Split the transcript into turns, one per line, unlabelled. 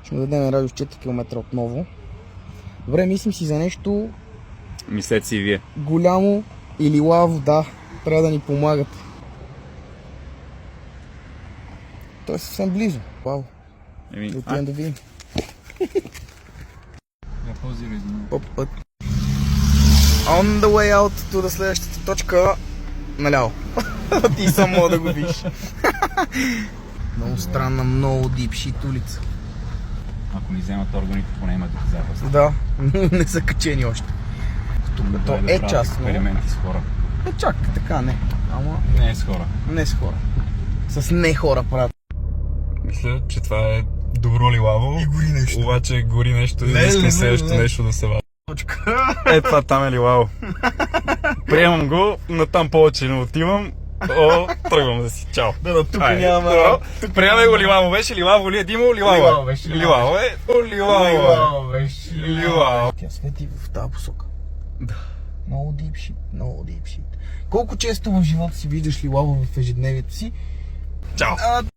Ще му дадем радиус 4 км отново. Добре, мислим си за нещо
Мислете си и вие.
голямо или лаво, да. Трябва да ни помагат. Той е съвсем близо. Вау. Да отидем да видим.
Я позирай за мен.
Оп. On the way out to the следващата точка. Наляво. Ти сам мога да го видиш. Много странна, много дипшит улица.
Ако ни вземат органите, поне има доказателства.
Да, не са качени още. Като е частно.
Експерименти с хора.
Чак, така не. Ама
Не е с хора.
не с хора. С не хора правят.
Мисля, че това е добро лилаво.
И гори нещо.
Обаче гори нещо и
Не,
искам
не,
следващото
не.
нещо да се вади.
Точка.
Е, това там е лилаво. Приемам го, но там повече не отивам. Тръгвам да си. Чао.
Да, тук
Айде,
няма.
добро. Приемаме го, лилаво беше, лилаво ли е, Димо? Лилаво
Лилаво
е.
беше,
Лилаво е. Лилаво е. Лилаво.
Тя свети в тази посока. Да. Много дипшит, много дипшит. Колко често в живота си виждаш ли лаво в ежедневието си?
Чао.